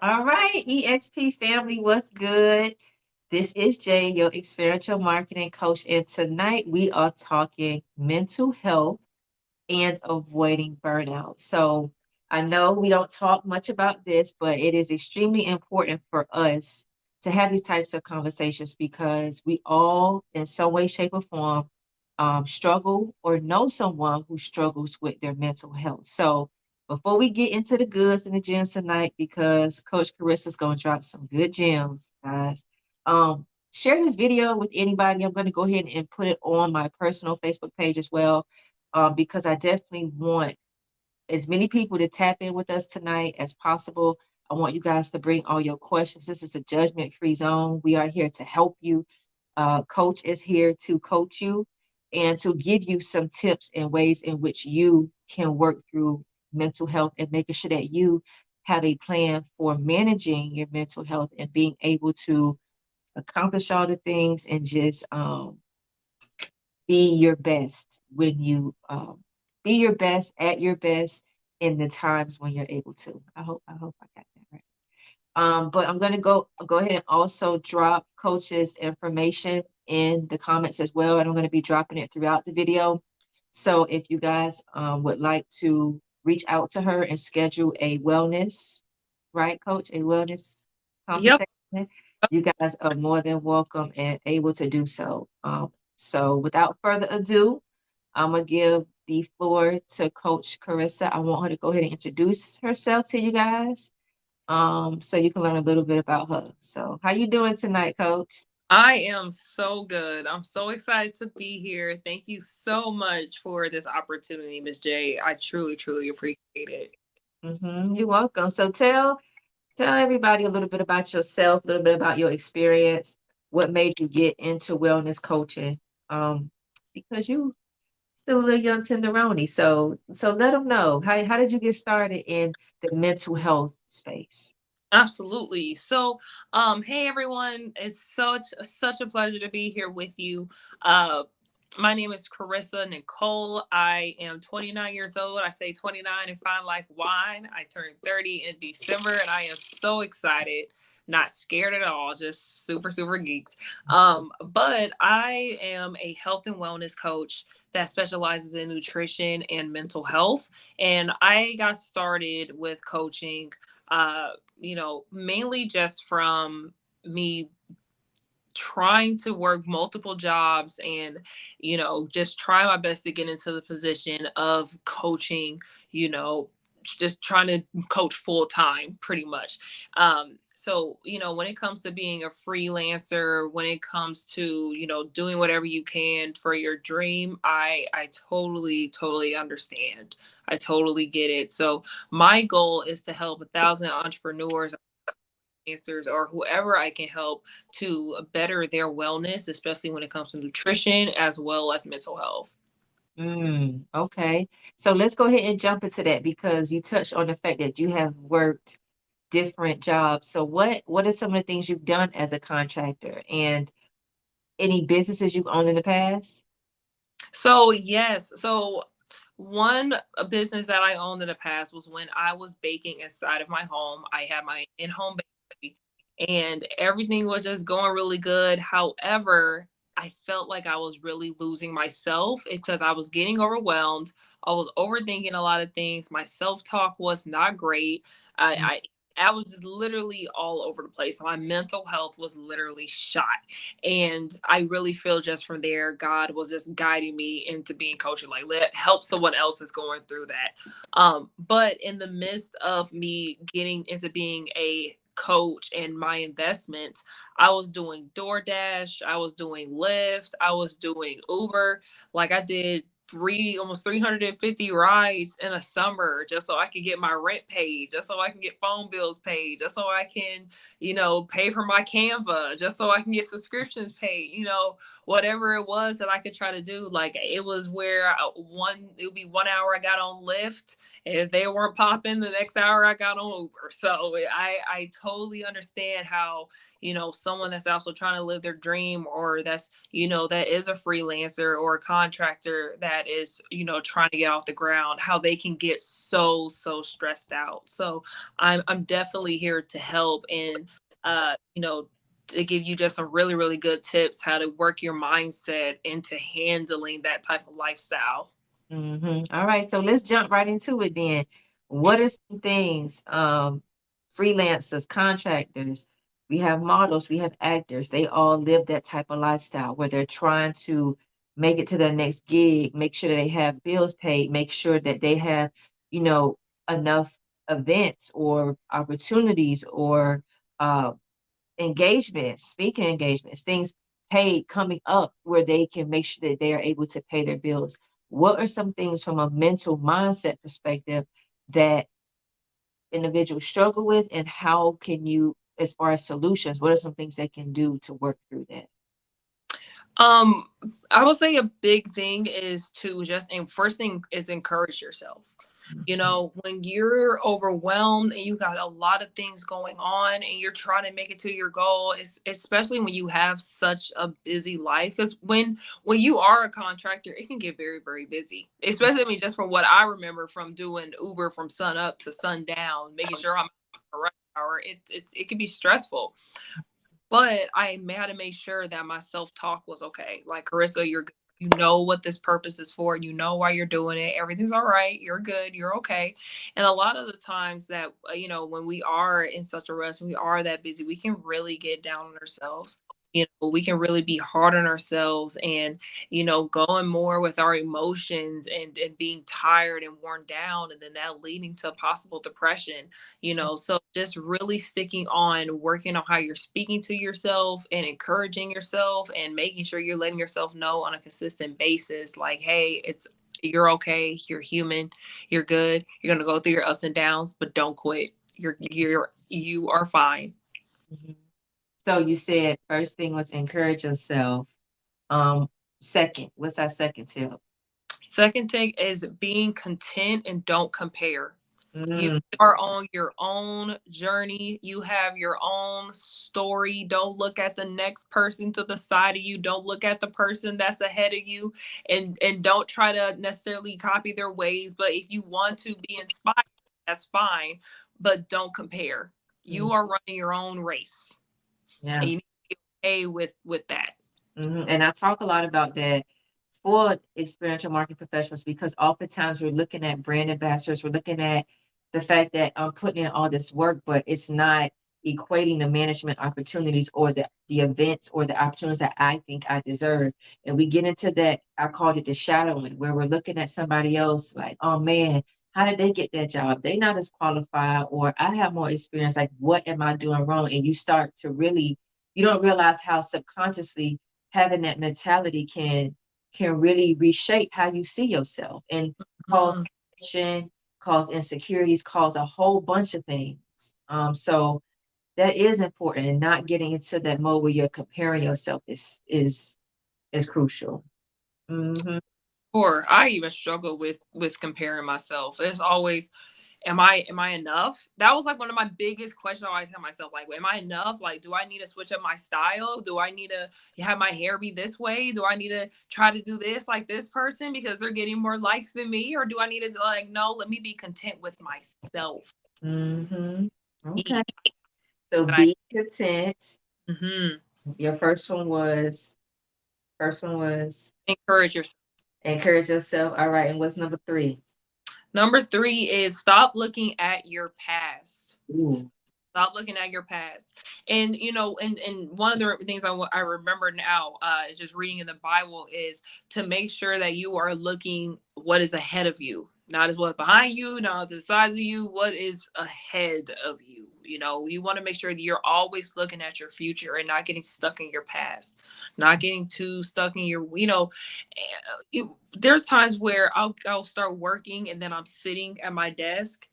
All right, EXP family, what's good? This is Jay, your experiential marketing coach, and tonight we are talking mental health and avoiding burnout. So I know we don't talk much about this, but it is extremely important for us to have these types of conversations because we all, in some way, shape, or form, struggle or know someone who struggles with their mental health. So before we get into the goods and the gems tonight, because Coach Carissa is going to drop some good gems, guys. Share this video with anybody. I'm going to go ahead and put it on my personal Facebook page as well, because I definitely want as many people to tap in with us tonight as possible. I want you guys to bring all your questions. This is a judgment-free zone. We are here to help you. Coach is here to coach you and to give you some tips and ways in which you can work through mental health and making sure that you have a plan for managing your mental health and being able to accomplish all the things and just be your best when you be your best at your best in the times when you're able to. I hope I got that right. But I'm gonna go ahead and also drop coach's information in the comments as well, and I'm gonna be dropping it throughout the video. So if you guys would like to reach out to her and schedule a wellness, right, coach, a wellness Yep. consultation, you guys are more than welcome and able to do so. So without further ado, I'm gonna give the floor to Coach Carissa. I want her to go ahead and introduce herself to you guys, so you can learn a little bit about her. So, how you doing tonight, Coach? I am so good. I'm so excited to be here. Thank you so much for this opportunity, Miss J. I truly, truly appreciate it. You're welcome. So, tell everybody a little bit about yourself, a little bit about your experience, what made you get into wellness coaching, because you still a little young tenderoni. So let them know how did you get started in the mental health space? Absolutely. So, hey everyone, it's such a pleasure to be here with you. Uh, my name is Corrissa Nicole. I am 29 years old. I say 29 and fine like wine. I turned 30 in December, and I am so excited. Not scared at all, just super, super geeked. But I am a health and wellness coach that specializes in nutrition and mental health. And I got started with coaching uh, mainly just from me trying to work multiple jobs and, just try my best to get into the position of coaching, just trying to coach full time pretty much. So, when it comes to being a freelancer, when it comes to, doing whatever you can for your dream, I totally, totally understand. I totally get it. So my goal is to help 1,000 entrepreneurs, answers, or whoever I can help to better their wellness, especially when it comes to nutrition as well as mental health. Okay. So let's go ahead and jump into that because you touched on the fact that you have worked different jobs. So what are some of the things you've done as a contractor and any businesses you've owned in the past? So, yes. So, one business that I owned in the past was when I was baking inside of my home. I had my in home bakery and everything was just going really good. However, I felt like I was really losing myself because I was getting overwhelmed. I was overthinking a lot of things. My self talk was not great. I was just literally all over the place. My mental health was literally shot. And I really feel just from there, God was just guiding me into being coaching, like let help someone else that's going through that. But in the midst of me getting into being a coach and my investments, I was doing DoorDash, I was doing Lyft, I was doing Uber. Like I did almost 350 rides in a summer just so I can get my rent paid, just so I can get phone bills paid, just so I can, pay for my Canva, just so I can get subscriptions paid, whatever it was that I could try to do. Like it was where it would be 1 hour I got on Lyft. If they weren't popping, the next hour I got on Uber. So I totally understand how, someone that's also trying to live their dream or that's, that is a freelancer or a contractor that that is, trying to get off the ground, how they can get so, so stressed out. So I'm definitely here to help and, to give you just some really, really good tips how to work your mindset into handling that type of lifestyle. All right, so let's jump right into it then. What are some things, freelancers, contractors, we have models, we have actors, they all live that type of lifestyle where they're trying to make it to their next gig, make sure that they have bills paid, make sure that they have, you know, enough events or opportunities or uh, engagements, speaking engagements, things paid coming up where they can make sure that they are able to pay their bills. What are some things from a mental mindset perspective that individuals struggle with, and how can you, as far as solutions, what are some things they can do to work through that? Um, I would say a big thing is to just, and first thing is encourage yourself. Mhm. When you're overwhelmed and you got a lot of things going on and you're trying to make it to your goal, especially when you have such a busy life. Because when you are a contractor, it can get very, very busy. Especially, I mean, just from what I remember from doing Uber from sun up to sundown, making sure I'm at rush hour. It can be stressful. But I had to make sure that my self-talk was okay. Like, Corrissa, you're good. You know what this purpose is for. You know why you're doing it. Everything's all right. You're good. You're okay. And a lot of the times that, when we are in such a rush, when we are that busy, we can really get down on ourselves. We can really be hard on ourselves and, going more with our emotions and being tired and worn down. And then that leading to possible depression. So just really sticking on working on how you're speaking to yourself and encouraging yourself and making sure you're letting yourself know on a consistent basis, like, hey, you're okay, you're human, you're good, you're going to go through your ups and downs, but don't quit. You are fine. Mhm. So you said first thing was encourage yourself. Um, Second, what's our second tip? Second thing is being content and don't compare. You Mm, are on your own journey. You have your own story. Don't look at the next person to the side of you. Don't look at the person that's ahead of you, and don't try to necessarily copy their ways. But if you want to be inspired, that's fine. But don't compare. mm, You are running your own race, yeah. and you need to be okay with that. And I talk a lot about that for experiential marketing professionals because oftentimes we're looking at brand ambassadors, we're looking at the fact that I'm putting in all this work, but it's not equating the management opportunities or the events or the opportunities that I think I deserve. And we get into that, I called it the shadowing, where we're looking at somebody else like, oh man, how did they get that job? They not as qualified, or I have more experience. Like, what am I doing wrong? And you start to really, you don't realize how subconsciously having that mentality can really reshape how you see yourself and cause Mhm. depression, cause insecurities, cause a whole bunch of things. So that is important, and not getting into that mode where you're comparing yourself is crucial. Hmm. Or I even struggle with comparing myself. There's always, am I enough? That was like one of my biggest questions I always have myself. Like, am I enough? Like, do I need to switch up my style? Do I need to have my hair be this way? Do I need to try to do this like this person because they're getting more likes than me? Or do I need to, like, no, let me be content with myself. Hmm. Be Okay. So that be content. I Your first one was encourage yourself. encourage yourself. All right. And what's number three? Number three is stop looking at your past. Ooh. Stop looking at your past. And and one of the things I remember now, is just reading in the Bible, is to make sure that you are looking what is ahead of you, not as what's behind you, not to the sides of you, what is ahead of you. You want to make sure that you're always looking at your future and not getting stuck in your past, not getting too stuck in your, there's times where I'll start working and then I'm sitting at my desk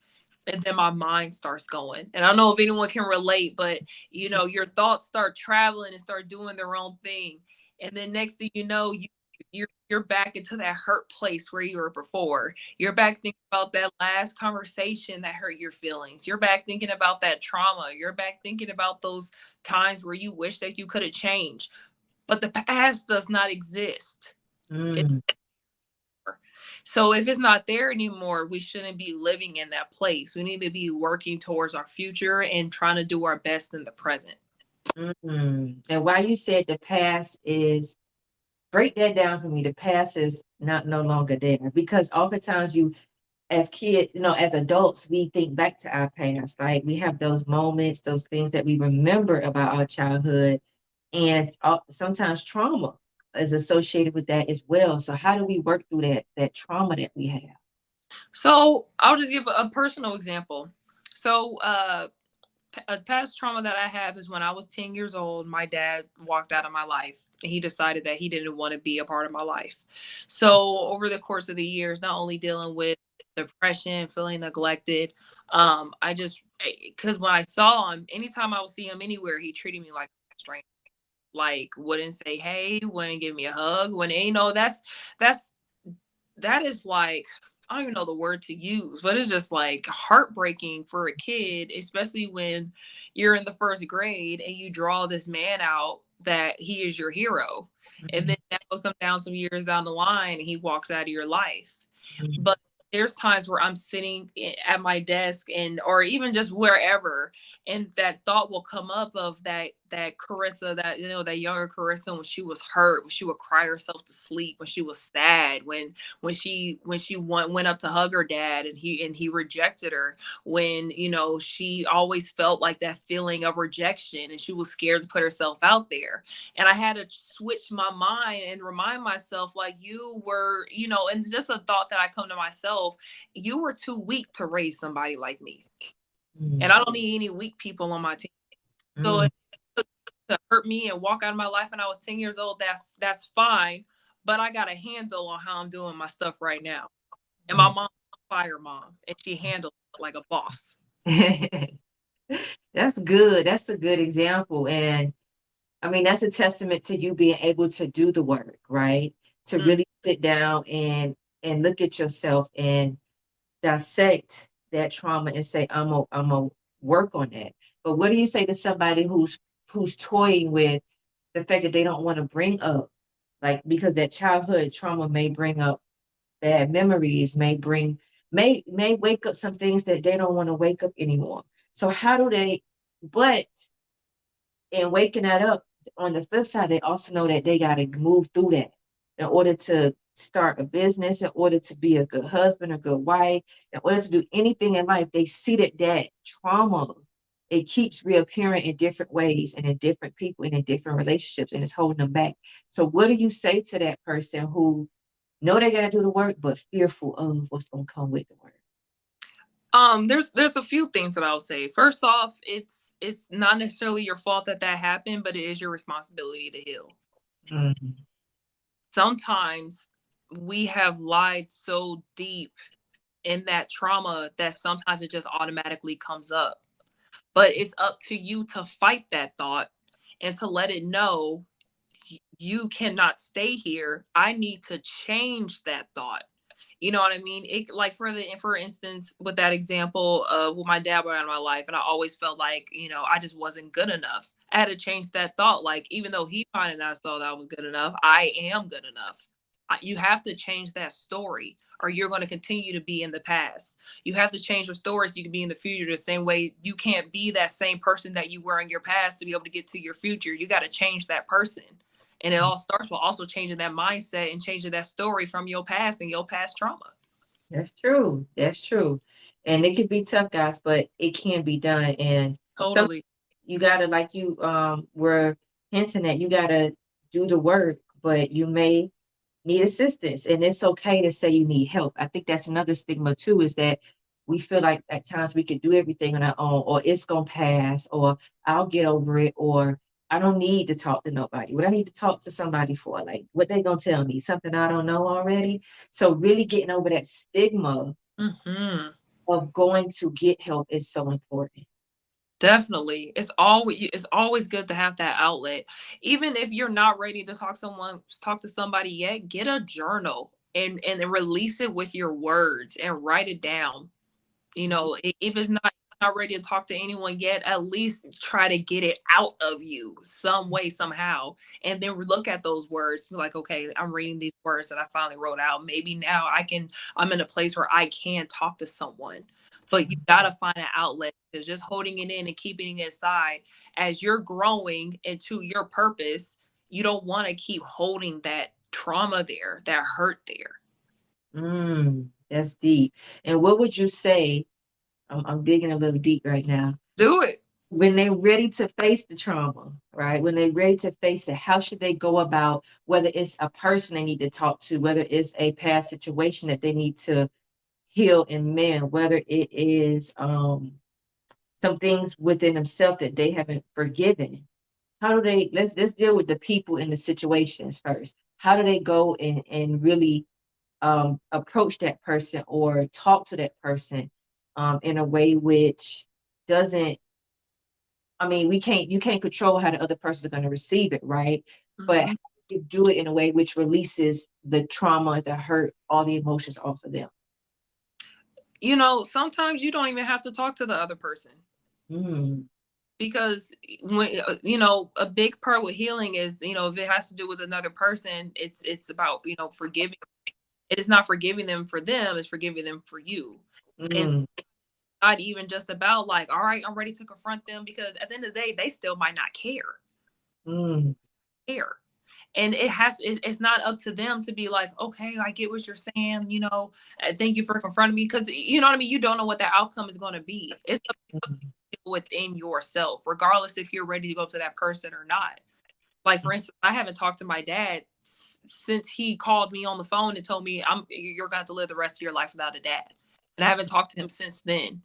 and then my mind starts going. And I don't know if anyone can relate, but your thoughts start traveling and start doing their own thing. And then next thing you know, you're back into that hurt place where you were before. You're back thinking about that last conversation that hurt your feelings. You're back thinking about that trauma. You're back thinking about those times where you wish that you could have changed. But the past does not exist. It's Mm. So if it's not there anymore, we shouldn't be living in that place. We need to be working towards our future and trying to do our best in the present. And why you said the past is, break that down for me. The past is not no longer there, because oftentimes you, as kids, as adults, we think back to our past. Like we have those moments, those things that we remember about our childhood, and sometimes trauma is associated with that as well. So how do we work through that trauma that we have? So I'll just give a personal example. So a past trauma that I have is when I was 10 years old, my dad walked out of my life. He decided that he didn't want to be a part of my life. So over the course of the years, not only dealing with depression, feeling neglected, I just, because when I saw him, anytime I would see him anywhere, he treated me like a stranger. Like wouldn't say hey, wouldn't give me a hug, when that's that is like, I don't even know the word to use, but it's just like heartbreaking for a kid, especially when you're in the first grade and you draw this man out that he is your hero. And Mhm, then that will come down some years down the line and he walks out of your life. mhm, But there's times where I'm sitting at my desk and or even just wherever, and that thought will come up of that Corrissa, that that younger Corrissa, when she was hurt, when she would cry herself to sleep, when she was sad, when she went up to hug her dad and he rejected her, when she always felt like that feeling of rejection and she was scared to put herself out there. And I had to switch my mind and remind myself, like, you were, and just a thought that I come to myself, you were too weak to raise somebody like me. And I mhm, don't need any weak people on my team. So mhm, if it to hurt me and walk out of my life when I was 10 years old, that's fine. But I got a handle on how I'm doing my stuff right now. And my mhm. mom, fire mom, and she handled it like a boss. That's good. That's a good example. And I mean, that's a testament to you being able to do the work, right? To Mm. really sit down and look at yourself and dissect that trauma and say, I'm a work on that. But what do you say to somebody who's toying with the fact that they don't want to bring up, like, because that childhood trauma may bring up bad memories, may wake up some things that they don't want to wake up anymore. So how do they, but in waking that up, on the flip side, they also know that they got to move through that in order to start a business, in order to be a good husband, a good wife, in order to do anything in life. They see that trauma, it keeps reappearing in different ways and in different people and in different relationships, and it's holding them back. So what do you say to that person who know they got to do the work, but fearful of what's going to come with the work? There's a few things that I'll say. First off, it's not necessarily your fault that that happened, but it is your responsibility to heal. Mhm, Sometimes we have lied so deep in that trauma that sometimes it just automatically comes up. But it's up to you to fight that thought and to let it know, you cannot stay here. I need to change that thought. You know what I mean? It, like, for instance, with that example of when my dad went out of my life, and I always felt like, I just wasn't good enough. I had to change that thought. Like, even though he might have not thought I was good enough, I am good enough. You have to change that story, or you're going to continue to be in the past. You have to change your story so you can be in the future the same way. You can't be that same person that you were in your past to be able to get to your future. You got to change that person. And it all starts with also changing that mindset and changing that story from your past and your past trauma. that's true. That's true. And it can be tough, guys, but it can be done. And some Totally. you gotta, like you were hinting at, you gotta do the work, but you may need assistance. And it's okay to say you need help. I think that's another stigma too, is that we feel like at times we could do everything on our own, or it's gonna pass, or I'll get over it, or I don't need to talk to nobody. What I need to talk to somebody for? Like, what they gonna tell me? Something I don't know already? So really getting over that stigma Hmm. of going to get help is so important. Definitely. It's always good to have that outlet. Even if you're not ready to talk to somebody yet, get a journal and release it with your words and write it down. If it's not not ready to talk to anyone yet, at least try to get it out of you some way, somehow. And then look at those words, be like, okay, I'm reading these words that I finally wrote out. Maybe now I'm in a place where I can talk to someone. But you gotta find an outlet, because just holding it in and keeping it inside, as you're growing into your purpose, you don't want to keep holding that trauma there, that hurt there. That's deep. And what would you say? I'm digging a little deep right now. Do it. When they're ready to face the trauma, right? When they're ready to face it, how should they go about, whether it's a person they need to talk to, whether it's a past situation that they need to heal and mend, whether it is some things within themselves that they haven't forgiven. How do they, let's deal with the people in the situations first. How do they go and really approach that person or talk to that person in a way which doesn't, I mean, you can't control how the other person is going to receive it, right? But how Mhm. do you do it in a way which releases the trauma, the hurt, all the emotions off of them? Sometimes you don't even have to talk to the other person, Mm, because when a big part with healing is, if it has to do with another person, it's about, forgiving. It's not forgiving them for them, it's forgiving them for you. And mm, not even just about like, all right, I'm ready to confront them, because at the end of the day, they still might not mm, care. And it's not up to them to be like, okay, I get what you're saying, thank you for confronting me, because you know what I mean, you don't know what the outcome is going to be. It's mm, within yourself, regardless if you're ready to go to that person or not. Like, for instance, I haven't talked to my dad since he called me on the phone and told me, you're going to have to live the rest of your life without a dad. And I haven't talked to him since then.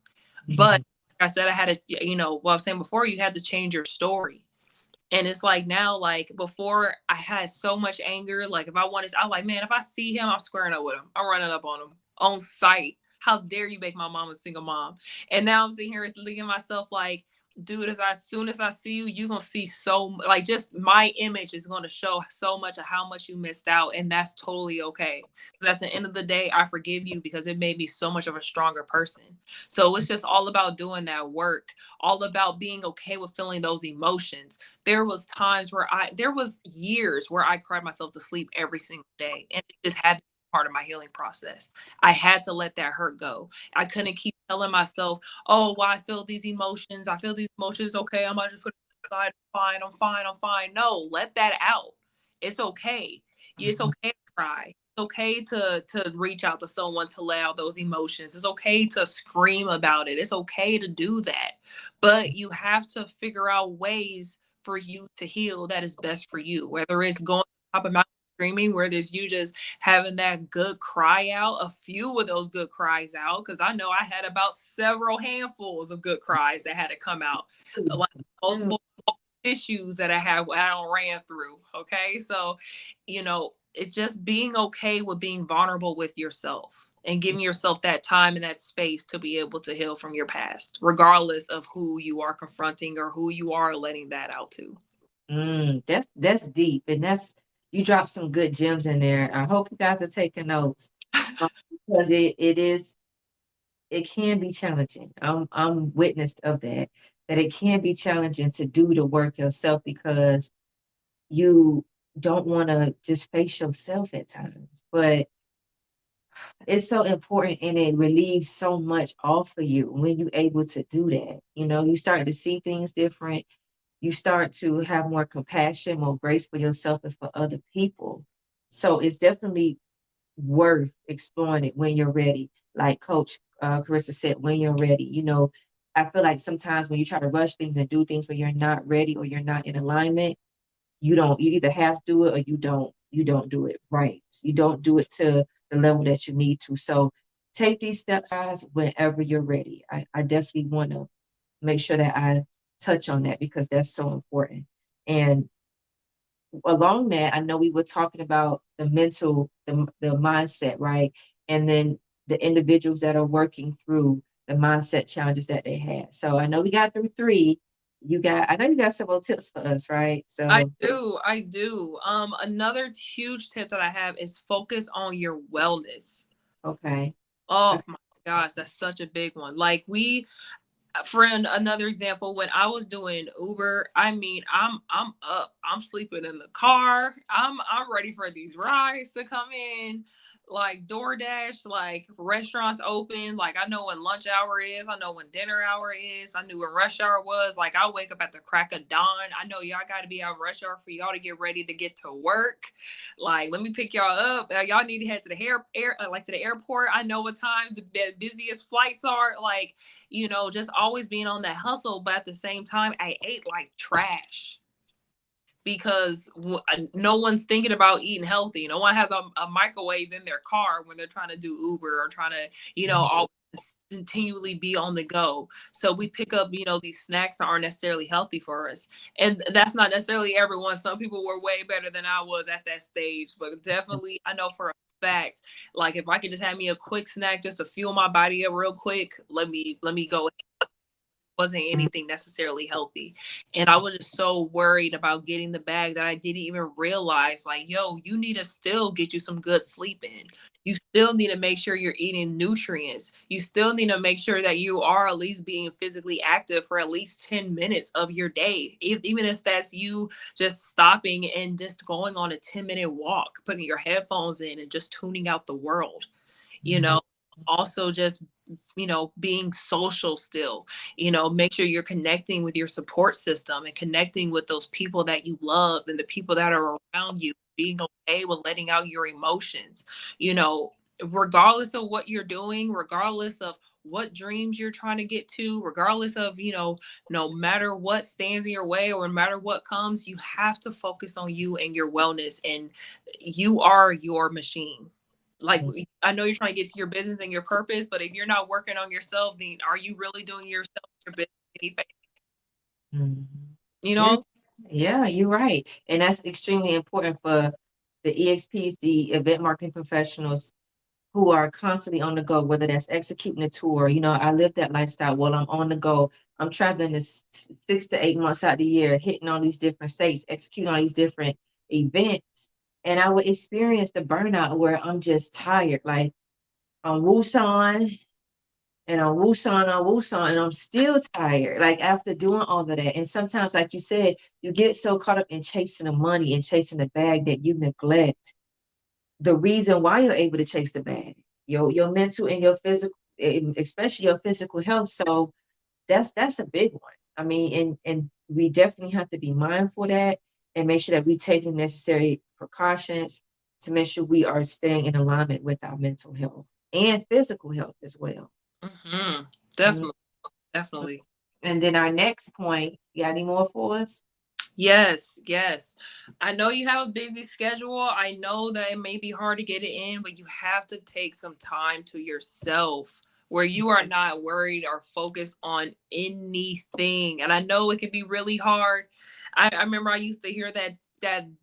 But mm, like I said, I had to, what I was saying before, you had to change your story. And it's like now, like before, I had so much anger. Like if I wanted, I'm like, man, if I see him, I'm squaring up with him. I'm running up on him on sight. How dare you make my mom a single mom? And now I'm sitting here thinking to myself, like, dude, as soon as I see you, you're gonna see like just my image is gonna show so much of how much you missed out, and that's totally okay. Because at the end of the day, I forgive you because it made me so much of a stronger person. So it's just all about doing that work, all about being okay with feeling those emotions. There was years where I cried myself to sleep every single day, and it just had to be part of my healing process. I had to let that hurt go. I couldn't keep telling myself, oh, well, I feel these emotions. Okay, I'm gonna just put it aside. I'm fine. No, let that out. It's okay. It's mm, okay to cry. It's okay to reach out to someone to let out those emotions. It's okay to scream about it. It's okay to do that. But you have to figure out ways for you to heal that is best for you. Whether it's going top of mountain screaming, whether it's you just having that good cry out, a few of those good cries out, because I know I had about several handfuls of good cries that had to come out, like mm. multiple issues that I ran through. Okay, so it's just being okay with being vulnerable with yourself and giving yourself that time and that space to be able to heal from your past, regardless of who you are confronting or who you are letting that out to. That's deep, and that's you dropped some good gems in there. I hope you guys are taking notes because it can be challenging. I'm witness of that. That it can be challenging to do the work yourself because you don't want to just face yourself at times. But it's so important and it relieves so much off of you when you're able to do that. You start to see things different. You start to have more compassion, more grace for yourself and for other people. So it's definitely worth exploring it when you're ready. Like Coach Corrissa said, when you're ready. I feel like sometimes when you try to rush things and do things when you're not ready or you're not in alignment, you either have to do it or you don't do it right. You don't do it to the level that you need to. So take these steps, guys, whenever you're ready. I definitely want to make sure that I touch on that because that's so important. And along that, I know we were talking about the mental, the mindset, right? And then the individuals that are working through the mindset challenges that they had. So I know we got through three. I know you got several tips for us, right? I So, do. I do. Another huge tip that I have is focus on your wellness. okay. Oh my gosh, that's such a big one. Like Friend, another example, when I was doing Uber, I mean, I'm up, I'm sleeping in the car, I'm ready for these rides to come in, like DoorDash, like restaurants open, like I know when lunch hour is, I know when dinner hour is, I knew when rush hour was. Like I wake up at the crack of dawn, I know y'all got to be out rush hour for y'all to get ready to get to work. Like, let me pick y'all up. Y'all need to head to the like to the airport. I know what time the busiest flights are. Like, just always being on that hustle. But at the same time, I ate like trash because no one's thinking about eating healthy. No one has a microwave in their car when they're trying to do Uber or trying to, always continually be on the go. So we pick up, these snacks that aren't necessarily healthy for us. And that's not necessarily everyone. Some people were way better than I was at that stage, but definitely I know for a fact, like if I could just have me a quick snack just to fuel my body up real quick, let me go. Wasn't anything necessarily healthy. And I was just so worried about getting the bag that I didn't even realize, like, yo, you need to still get you some good sleep in. You still need to make sure you're eating nutrients. You still need to make sure that you are at least being physically active for at least 10 minutes of your day. Even if that's you just stopping and just going on a 10-minute walk, putting your headphones in and just tuning out the world, you know. Also just being social still, make sure you're connecting with your support system and connecting with those people that you love and the people that are around you, being okay with letting out your emotions, you know regardless of what you're doing, regardless of what dreams you're trying to get to, regardless of no matter what stands in your way or no matter what comes, you have to focus on you and your wellness, and you are your machine. Like, I know you're trying to get to your business and your purpose, but if you're not working on yourself, then are you really doing yourself, your business any favor? Mhm. You Yeah, know? yeah, you're right. And that's extremely important for the EXPs, the event marketing professionals who are constantly on the go, whether that's executing a tour. I live that lifestyle while I'm on the go. I'm traveling this 6 to 8 months out of the year, hitting all these different states, executing all these different events. And I would experience the burnout where I'm just tired. Like I'm woosah and I'm woosah, and I'm still tired, like after doing all of that. And sometimes, like you said, you get so caught up in chasing the money and chasing the bag that you neglect the reason why you're able to chase the bag, your mental and your physical, especially your physical health. So that's a big one. I mean, and we definitely have to be mindful of that and make sure that we take the necessary precautions to make sure we are staying in alignment with our mental health and physical health as well. Mm-hmm. Mhm. Definitely. Definitely. And then our next point, you got any more for us? Yes, yes. I know you have a busy schedule. I know that it may be hard to get it in, but you have to take some time to yourself where you are not worried or focused on anything. And I know it can be really hard. I remember I used to hear that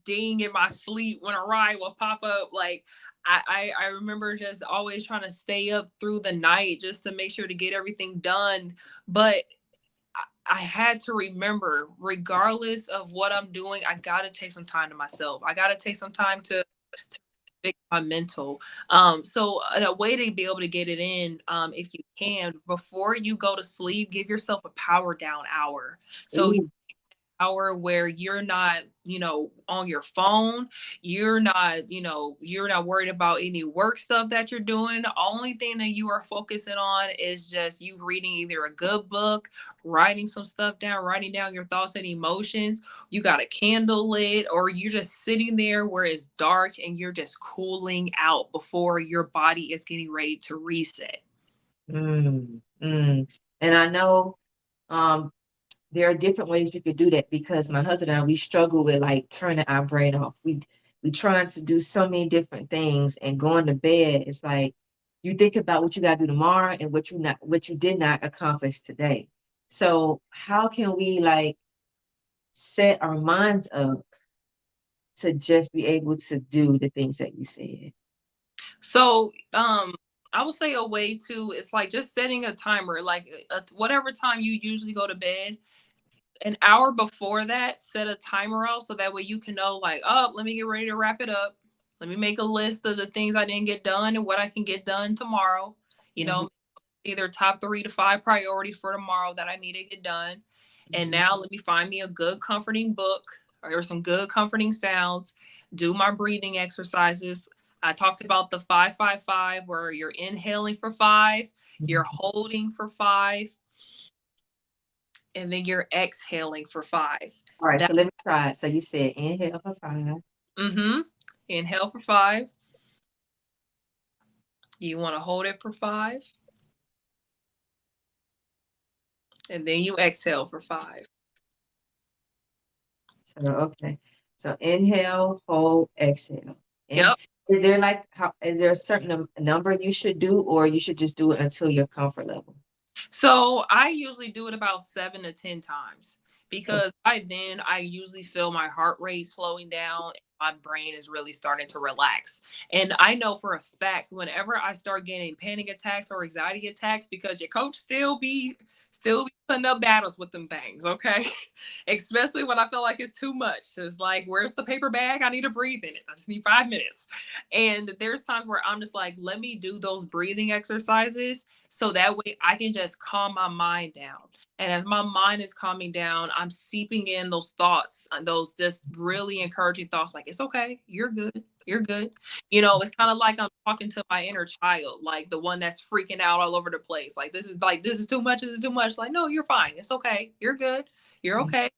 ding in my sleep when a ride will pop up. Like I remember just always trying to stay up through the night just to make sure to get everything done. But I had to remember, regardless of what I'm doing, I gotta take some time to myself. I gotta take some time to fix my mental. So a way to be able to get it in, if you can, before you go to sleep, give yourself a power down hour. So Ooh. hour where you're not, on your phone, you're not worried about any work stuff that you're doing. The only thing that you are focusing on is just you reading either a good book, writing some stuff down, writing down your thoughts and emotions. You got a candle lit, or you're just sitting there where it's dark and you're just cooling out before your body is getting ready to reset. And I know, um, there are different ways we could do that because my husband and I, we struggle with like turning our brain off. We trying to do so many different things, and going to bed is like you think about what you got to do tomorrow and what you did not accomplish today. So how can we like set our minds up to just be able to do the things that you said? So, I would say a way to, it's like just setting a timer, like whatever time you usually go to bed, an hour before that, set a timer out so that way you can know, like, oh, let me get ready to wrap it up. Let me make a list of the things I didn't get done and what I can get done tomorrow. You Mhm. know, either top 3 to 5 priorities for tomorrow that I need to get done. And Mhm. now let me find me a good comforting book or some good comforting sounds, do my breathing exercises. I talked about the 5-5-5 where you're inhaling for 5, you're Mhm. holding for 5, and then you're exhaling for 5. All right, That so let me try it. So you said inhale for 5. inhale for 5. You want to hold it for 5, and then you exhale for 5. So okay. So inhale, hold, exhale. And Yep. is there like how is there a certain number you should do, or you should just do it until your comfort level? So I usually do it about 7 to 10 times Okay. because by then I usually feel my heart rate slowing down. My brain is really starting to relax. And I know for a fact, whenever I start getting panic attacks or anxiety attacks, because your coach still be putting up battles with them things, okay? Especially when I feel like it's too much. It's like, where's the paper bag? I need to breathe in it. I just need 5 minutes. And there's times where I'm just like, let me do those breathing exercises so that way I can just calm my mind down. And as my mind is calming down, I'm seeping in those thoughts, those just really encouraging thoughts like, it's okay, you're good. You're good. It's kind of like I'm talking to my inner child, like the one that's freaking out all over the place. This is too much. This is too much. Like, no, you're fine. It's okay. You're good. You're okay.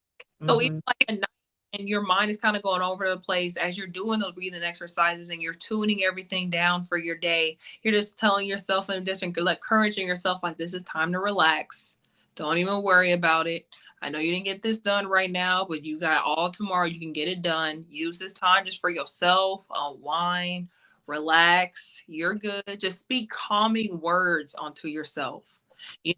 So even Mm-hmm. like at night, and your mind is kind of going over the place as you're doing those breathing exercises and you're tuning everything down for your day. You're just telling yourself and just like encouraging yourself, like, this is time to relax. Don't even worry about it. I know you didn't get this done right now, but you got all tomorrow. You can get it done. Use this time just for yourself, unwind, relax. You're good. Just speak calming words onto yourself. You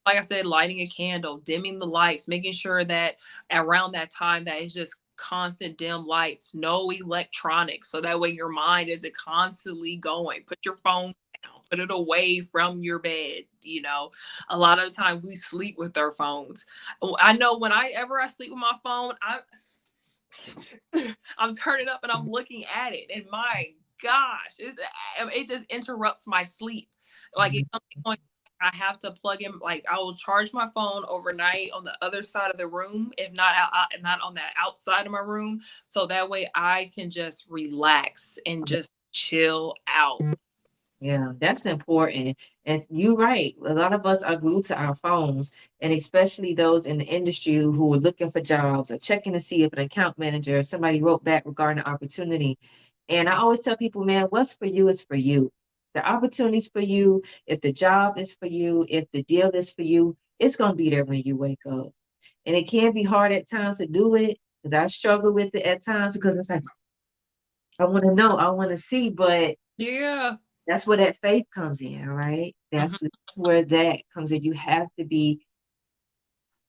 like I said, lighting a candle, dimming the lights, making sure that around that time that is just constant dim lights, no electronics. So that way your mind isn't constantly going. Put your phone down, put it away from your bed. A lot of the time we sleep with our phones. I know when I sleep with my phone, I'm turning up and I'm looking at it, and my gosh, it just interrupts my sleep. Like it comes to a point I have to plug in. Like I will charge my phone overnight on the other side of the room, if not on the outside of my room, so that way I can just relax and just chill out. Yeah, that's important. And you're right. A lot of us are glued to our phones, and especially those in the industry who are looking for jobs or checking to see if an account manager or somebody wrote back regarding an opportunity. And I always tell people, man, what's for you is for you. The opportunity's for you. If the job is for you, if the deal is for you, it's going to be there when you wake up. And it can be hard at times to do it because I struggle with it at times because it's like, I want to know, I want to see, but Yeah. that's where that faith comes in, right? Mhm. That's where that comes in. You have to be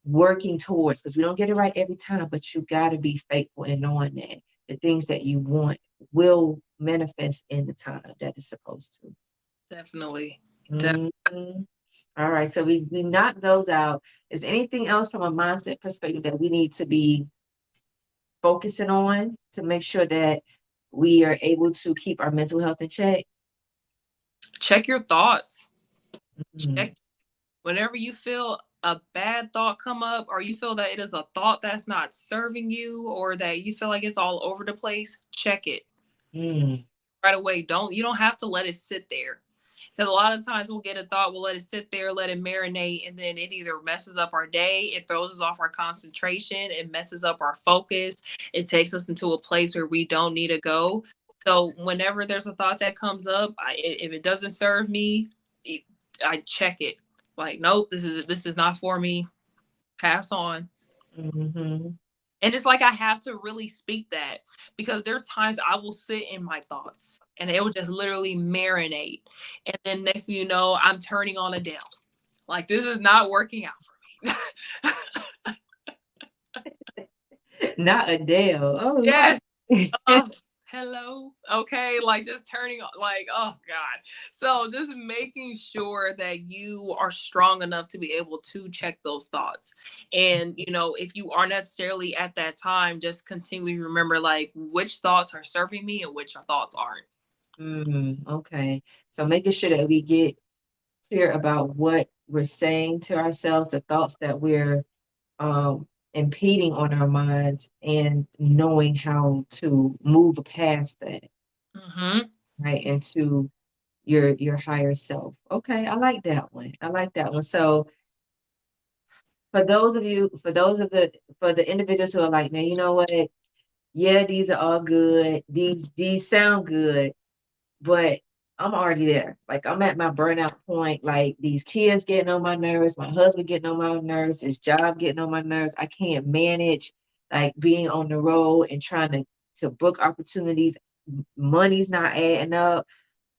working towards, because we don't get it right every time, but you got to be faithful in knowing that the things that you want will manifest in the time that it's supposed to. Definitely. Mhm. All right, so we knocked those out. Is there anything else from a mindset perspective that we need to be focusing on to make sure that we are able to keep our mental health in check? Check your thoughts. Mhm. Check whenever you feel a bad thought come up, or you feel that it is a thought that's not serving you, or that you feel like it's all over the place, check it Mm. right away. You don't have to let it sit there. Because a lot of times we'll get a thought, we'll let it sit there, let it marinate, and then it either messes up our day, it throws us off our concentration, it messes up our focus, it takes us into a place where we don't need to go. So whenever there's a thought that comes up, if it doesn't serve me, I check it. Like, nope, this is not for me. Pass on. Mhm. And it's like I have to really speak that, because there's times I will sit in my thoughts and it will just literally marinate. And then next thing you know, I'm turning on Adele. Like, this is not working out for me. Not Adele. Oh, Yes. shit. uh, Hello. Okay. Like, just turning on, like, oh God. So just making sure that you are strong enough to be able to check those thoughts. And, if you are necessarily at that time, just continually remember, like, which thoughts are serving me and which thoughts aren't. Okay. So making sure that we get clear about what we're saying to ourselves, the thoughts that we're um, impeding on our minds, and knowing how to move past that, Mm-hmm. right, into your higher self. Okay, I like that one. I like that one. So for those of you, for the individuals who are like, man, you know what? Yeah, these are all good. These sound good, but I'm already there. Like I'm at my burnout point. Like these kids getting on my nerves, my husband getting on my nerves, this job getting on my nerves. I can't manage like being on the road and trying to book opportunities. Money's not adding up.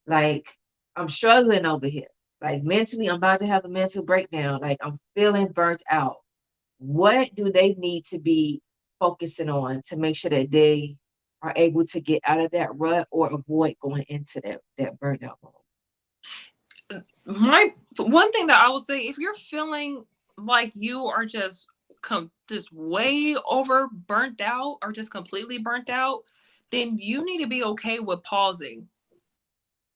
Like I'm struggling over here. Like mentally, I'm about to have a mental breakdown. Like I'm feeling burnt out. What do they need to be focusing on to make sure that they are able to get out of that rut or avoid going into that burnout mode? My one thing that I would say, if you're feeling like you are just way over burnt out or just completely burnt out, then you need to be okay with pausing.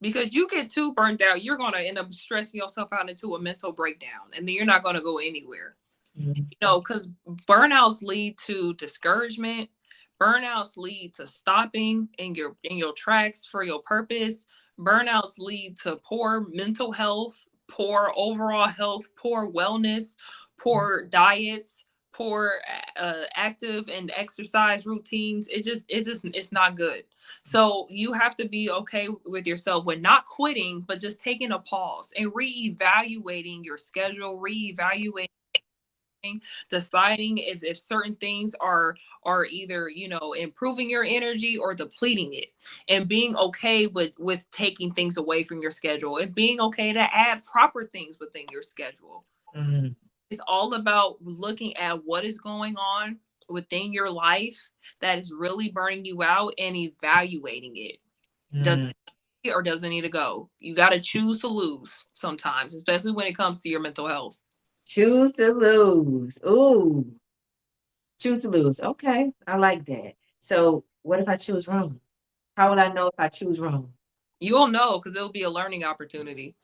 Because you get too burnt out, you're going to end up stressing yourself out into a mental breakdown, and then you're not going to go anywhere. Mhm. You know, because burnouts lead to discouragement. Burnouts lead to stopping in your tracks for your purpose. Burnouts lead to poor mental health, poor overall health, poor wellness, poor diets, poor active and exercise routines. It's not good. So you have to be okay with yourself when not quitting, but just taking a pause and reevaluating your schedule, reevaluating, deciding if certain things are either, you know, improving your energy or depleting it, and being okay with taking things away from your schedule, and being okay to add proper things within your schedule. Mhm. It's all about looking at what is going on within your life that is really burning you out and evaluating it. Does Mhm. it or doesn't need to go? You got to choose to lose sometimes, especially when it comes to your mental health. Choose to lose. Ooh, choose to lose. Okay, I like that. So, what if I choose wrong? How would I know if I choose wrong? You'll know because it'll be a learning opportunity.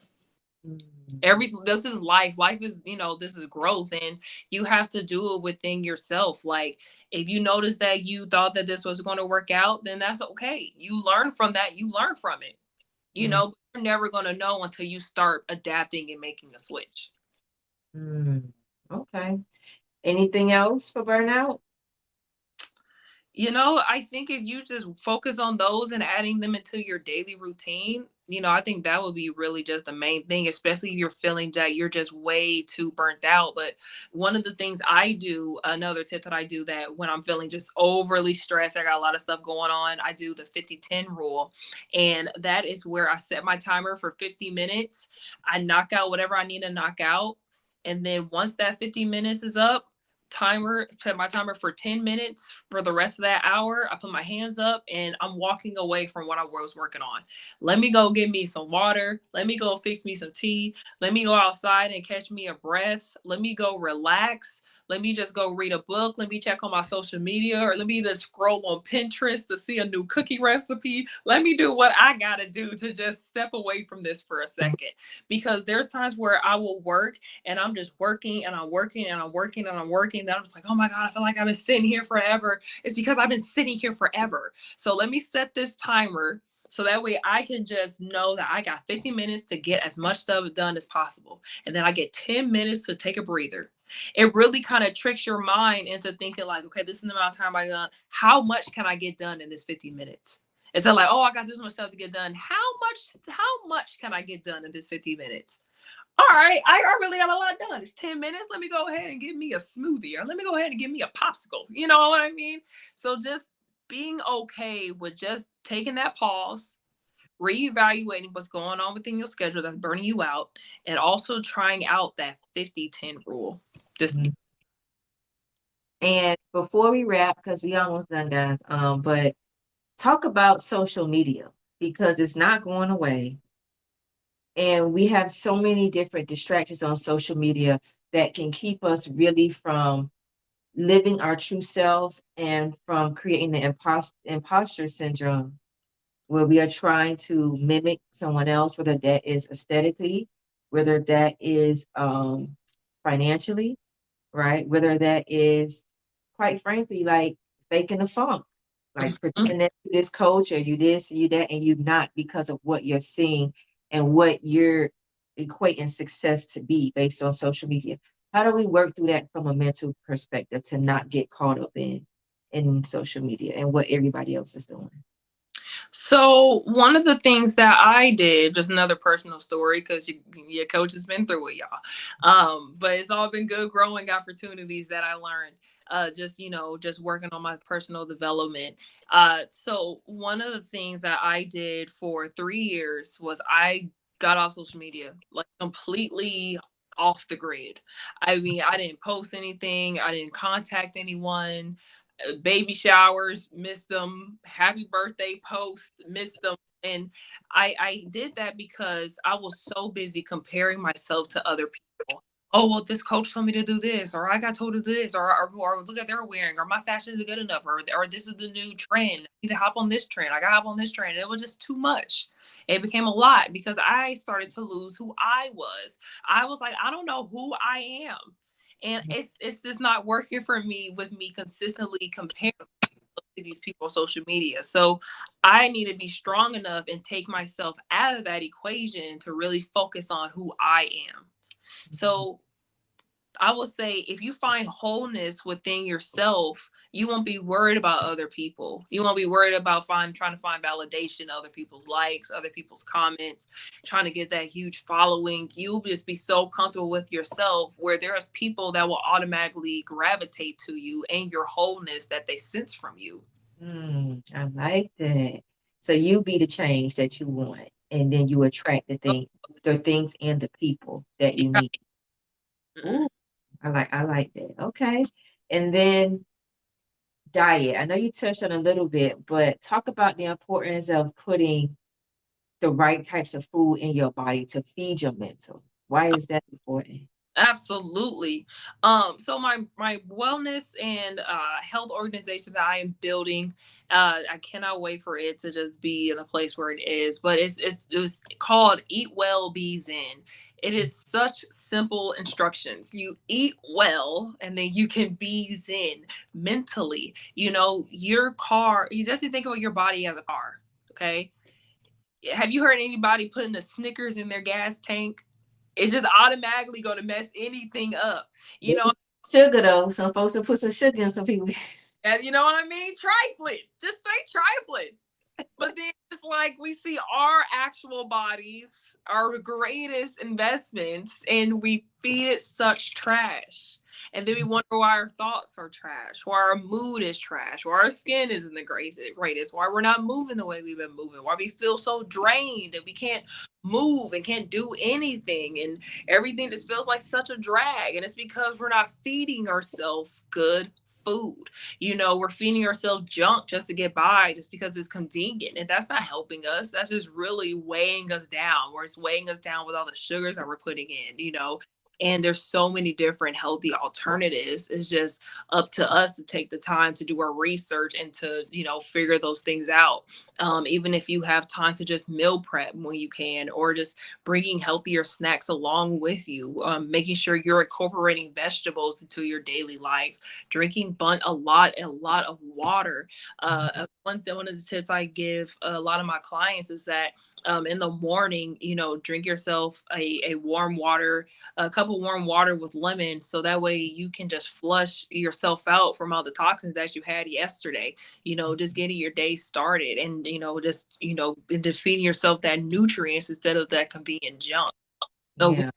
Mm. This is life. Life is, you know, this is growth, and you have to do it within yourself. Like, if you notice that you thought that this was going to work out, then that's okay. You learn from that. You learn from it. You Mm. know, you're never going to know until you start adapting and making a switch. Mm. Okay. Anything else for burnout? You know, I think if you just focus on those and adding them into your daily routine, you know, I think that would be really just the main thing, especially if you're feeling that you're just way too burnt out. But one of the things I do, another tip that I do, that when I'm feeling just overly stressed, I got a lot of stuff going on, I do the 50-10 rule. And that is where I set my timer for 50 minutes. I knock out whatever I need to knock out. And then once that 50 minutes is up, set my timer for 10 minutes for the rest of that hour. I put my hands up and I'm walking away from what I was working on. Let me go get me some water. Let me go fix me some tea. Let me go outside and catch me a breath. Let me go relax. Let me just go read a book. Let me check on my social media, or let me just scroll on Pinterest to see a new cookie recipe. Let me do what I got to do to just step away from this for a second. Because there's times where I will work and I'm just working and I'm working and I'm working and I'm working. Then I'm just like, oh my God, I feel like I've been sitting here forever. It's because I've been sitting here forever. So let me set this timer so that way I can just know that I got 50 minutes to get as much stuff done as possible. And then I get 10 minutes to take a breather. It really kind of tricks your mind into thinking like, okay, this is the amount of time I got. How much can I get done in this 50 minutes? Instead of like, oh, I got this much stuff to get done. How much can I get done in this 50 minutes? All right, I really got a lot done. It's 10 minutes. Let me go ahead and get me a smoothie, or let me go ahead and get me a popsicle. You know what I mean? So just being okay with just taking that pause, reevaluating what's going on within your schedule that's burning you out, and also trying out that 50-10 rule. Just Mhm. And before we wrap, because we almost done, guys, but talk about social media because it's not going away. And we have so many different distractions on social media that can keep us really from living our true selves and from creating the imposter syndrome where we are trying to mimic someone else, whether that is aesthetically whether that is financially, right? Whether that is, quite frankly, like faking the funk, like Mhm. pretending that you this coach or you this, you that, and you not because of what you're seeing and what you're equating success to be based on social media. How do we work through that from a mental perspective to not get caught up in social media and what everybody else is doing? So one of the things that I did, just another personal story, because your coach has been through it, y'all. But it's all been good growing opportunities that I learned. Just just working on my personal development. So one of the things that I did for 3 years was I got off social media, like completely off the grid. I mean, I didn't post anything, I didn't contact anyone. Baby showers, missed them. Happy birthday posts, missed them. And I did that because I was so busy comparing myself to other people. Oh, well, this coach told me to do this, or I got told to do this, or look at they're wearing, or my fashion isn't good enough, or this is the new trend. I need to hop on this trend. I got to hop on this trend. It was just too much. It became a lot because I started to lose who I was. I was like, I don't know who I am, and it's just not working for me with me consistently comparing to these people on social media. So I need to be strong enough and take myself out of that equation to really focus on who I am. So I will say if you find wholeness within yourself, you won't be worried about other people. You won't be worried about trying to find validation, other people's likes, other people's comments, trying to get that huge following. You'll just be so comfortable with yourself where there's people that will automatically gravitate to you and your wholeness that they sense from you. I like that. So you be the change that you want, and then you attract the things and the people that you need. Ooh, I like that. Okay. And then diet. I know you touched on a little bit, but talk about the importance of putting the right types of food in your body to feed your mental. Why is that important? Absolutely. So my wellness and health organization that I am building, I cannot wait for it to just be in the place where it is. But it was called Eat Well, Be Zen. It is such simple instructions. You eat well, and then you can be zen mentally. Your car. You just think about your body as a car. Okay. Have you heard anybody putting the Snickers in their gas tank? It's just automatically going to mess anything up. You know, Sugar though, some folks will put some sugar in some people. and you know what I mean? Trifling, just straight trifling. But then it's like we see our actual bodies, our greatest investments, and we feed it such trash. And then we wonder why our thoughts are trash, why our mood is trash, why our skin isn't the greatest, why we're not moving the way we've been moving, why we feel so drained that we can't move and can't do anything. And everything just feels like such a drag. And it's because we're not feeding ourselves good food. We're feeding ourselves junk just to get by, just because it's convenient. And that's not helping us. That's just really weighing us down, where it's weighing us down with all the sugars that we're putting in. And there's so many different healthy alternatives. It's just up to us to take the time to do our research and to, figure those things out. Even if you have time to just meal prep when you can, or just bringing healthier snacks along with you, making sure you're incorporating vegetables into your daily life, drinking a lot of water. One of the tips I give a lot of my clients is that in the morning, drink yourself a warm water, a cup of warm water with lemon, so that way you can just flush yourself out from all the toxins that you had yesterday. Just getting your day started, and into feeding yourself that nutrients instead of that convenient junk. So we Yeah.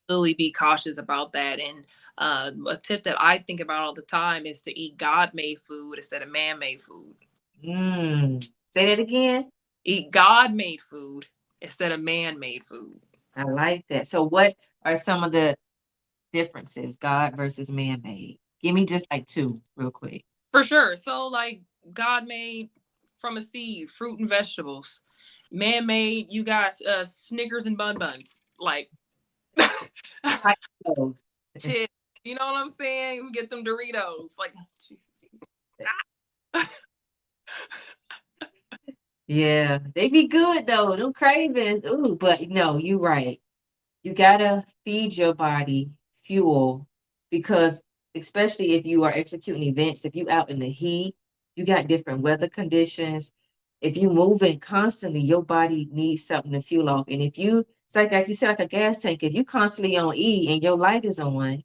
really be cautious about that. And a tip that I think about all the time is to eat God-made food instead of man-made food. Say that again. Eat God-made food instead of man-made food. I like that. So what are some of the differences, God versus man-made? Give me just like two real quick. For sure. So like God-made from a seed, fruit and vegetables. Man-made, you got Snickers and bun buns. Like Type of those. shit. You know what I'm saying? We get them Doritos. Like, jeez. Yeah, they be good though. Them cravings. Ooh, but no, you right. You gotta feed your body fuel because especially if you are executing events, if you out in the heat, you got different weather conditions. If you moving constantly, your body needs something to fuel off. And if you, it's like you said, like a gas tank, if you constantly on E and your light is on,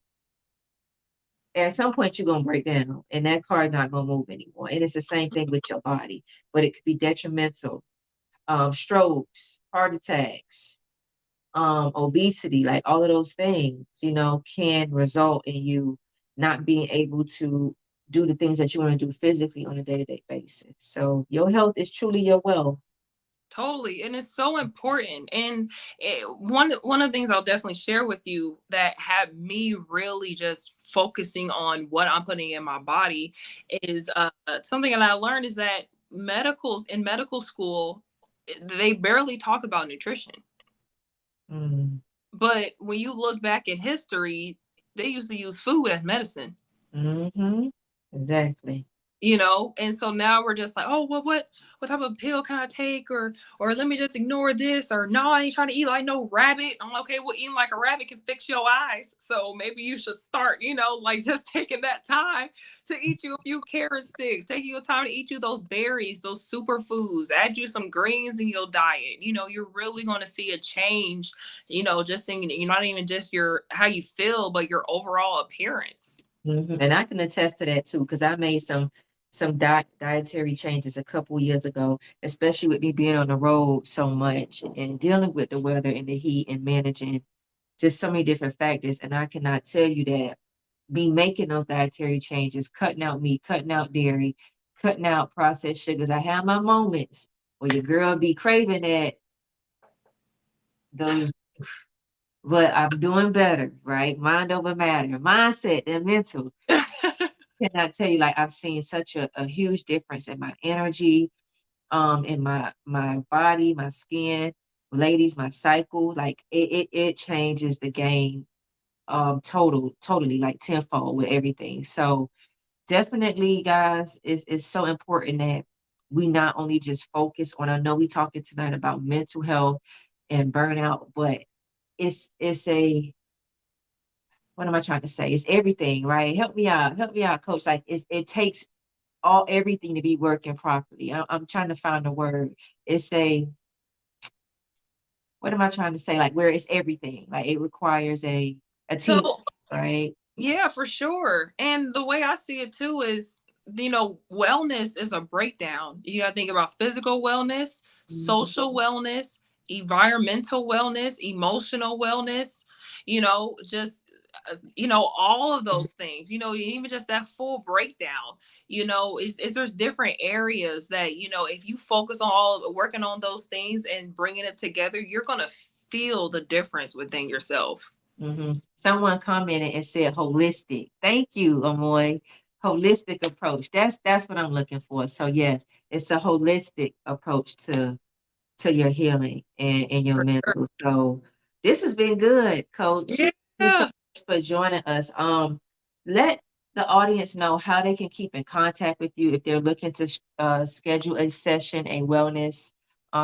at some point you're gonna break down and that car is not gonna move anymore. And it's the same thing with your body, but it could be detrimental. Strokes, heart attacks, obesity, like all of those things, can result in you not being able to do the things that you want to do physically on a day-to-day basis. So your health is truly your wealth. Totally, and it's so important. And one of the things I'll definitely share with you that had me really just focusing on what I'm putting in my body is something that I learned is that medical school, they barely talk about nutrition. Mm, But when you look back in history, they used to use food as medicine. mm-hmm. Exactly. And so now we're just like, oh, well, what type of pill can I take, or let me just ignore this, or no, I ain't trying to eat like no rabbit. I'm like, okay, well, eating like a rabbit can fix your eyes, so maybe you should start, like just taking that time to eat you a few carrot sticks, taking your time to eat you those berries, those superfoods, add you some greens in your diet. You're really going to see a change, just in, not even just your how you feel, but your overall appearance. And I can attest to that too, because I made some dietary changes a couple years ago, especially with me being on the road so much and dealing with the weather and the heat and managing just so many different factors. And I cannot tell you that me making those dietary changes, cutting out meat, cutting out dairy, cutting out processed sugars. I have my moments where your girl be craving that those, but I'm doing better, right? Mind over matter, mindset and mental. Cannot tell you, like I've seen such a huge difference in my energy, in my body, my skin, ladies, my cycle. Like it changes the game totally like tenfold with everything. So definitely, guys, it's so important that we not only just focus on, I know we talking tonight about mental health and burnout, but it's a, what am I trying to say? It's everything, right? Help me out, coach. Like it takes everything to be working properly. I'm trying to find a word. It's a, what am I trying to say? Like where it's everything. Like it requires a team, So right? yeah, for sure. And the way I see it too is, wellness is a breakdown. You got to think about physical wellness, Mhm. social wellness, environmental wellness, emotional wellness, just, all of those things, even just that full breakdown, is there's different areas that, if you focus on all working on those things and bringing it together, you're going to feel the difference within yourself. Someone commented and said holistic. Thank you, Amoy. Holistic approach. That's what I'm looking for. So yes, it's a holistic approach to your healing and your For sure. mental. So this has been good, Coach. Thank you so Yeah. much for joining us. Let the audience know how they can keep in contact with you if they're looking to schedule a session, a wellness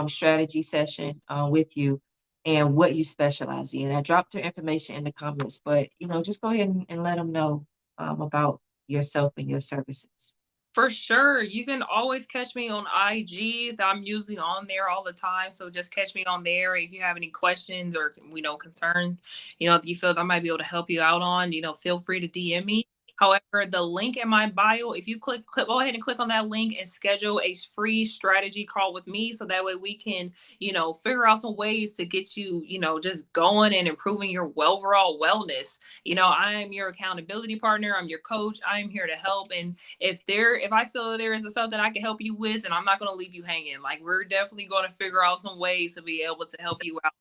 strategy session with you, and what you specialize in. I dropped your information in the comments, but just go ahead and let them know about yourself and your services. For sure. You can always catch me on IG. I'm usually on there all the time. So just catch me on there. If you have any questions or, concerns, if you feel that I might be able to help you out on, feel free to DM me. However, the link in my bio, if you go ahead and click on that link and schedule a free strategy call with me. So that way we can, figure out some ways to get you, just going and improving your overall wellness. I am your accountability partner. I'm your coach. I am here to help. And if I feel there is something I can help you with, and I'm not going to leave you hanging, like we're definitely going to figure out some ways to be able to help you out,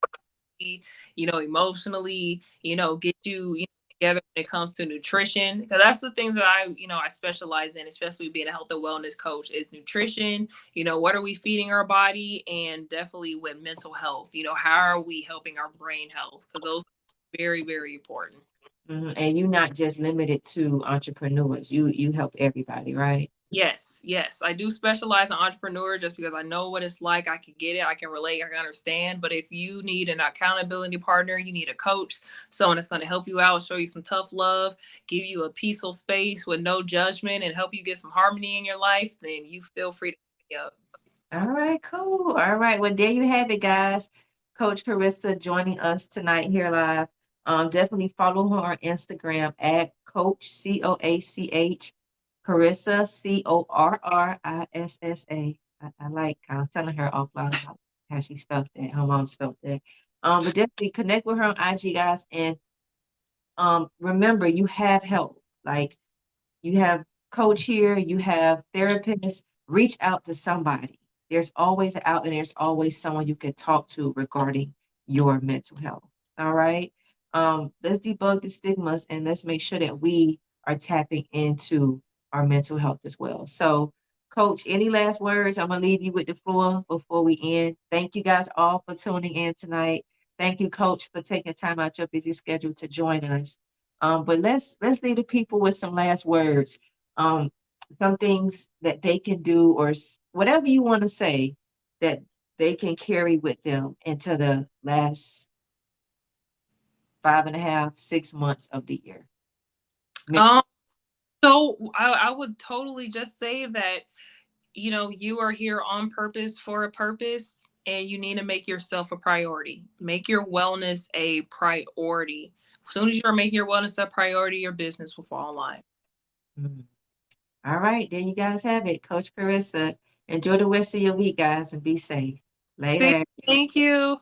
emotionally, get you, together when it comes to nutrition, because that's the things that I specialize in, especially being a health and wellness coach, is nutrition. What are we feeding our body, and definitely with mental health, how are we helping our brain health, because those are very, very important. And you're not just limited to entrepreneurs. You help everybody, right? Yes, yes. I do specialize in entrepreneur just because I know what it's like. I can get it, I can relate, I can understand. But if you need an accountability partner, you need a coach, someone that's going to help you out, show you some tough love, give you a peaceful space with no judgment, and help you get some harmony in your life, then you feel free to hit me up. All right, cool. All right. Well, there you have it, guys. Coach Corrissa joining us tonight here live. Definitely follow her on Instagram at Coach COACH Corrissa CORRISSA. I like. I was telling her offline about how she spelled that. Her mom spelled that. But definitely connect with her on IG, guys, and remember you have help. Like you have coach here, you have therapists, reach out to somebody. There's always an out and there's always someone you can talk to regarding your mental health. All right. Let's debunk the stigmas and let's make sure that we are tapping into our mental health as well. So, Coach, any last words? I'm gonna leave you with the floor before we end. Thank you guys all for tuning in tonight. Thank you, Coach, for taking time out your busy schedule to join us. But let's leave the people with some last words. Um, some things that they can do, or whatever you want to say, that they can carry with them into the last 5.5, 6 months of the year. Um, so I would totally just say that, you are here on purpose for a purpose, and you need to make yourself a priority. Make your wellness a priority. As soon as you are making your wellness a priority, your business will fall in line. Mhm. All right, there you guys have it, Coach Carissa. Enjoy the rest of your week, guys, and be safe. Later. Thank you.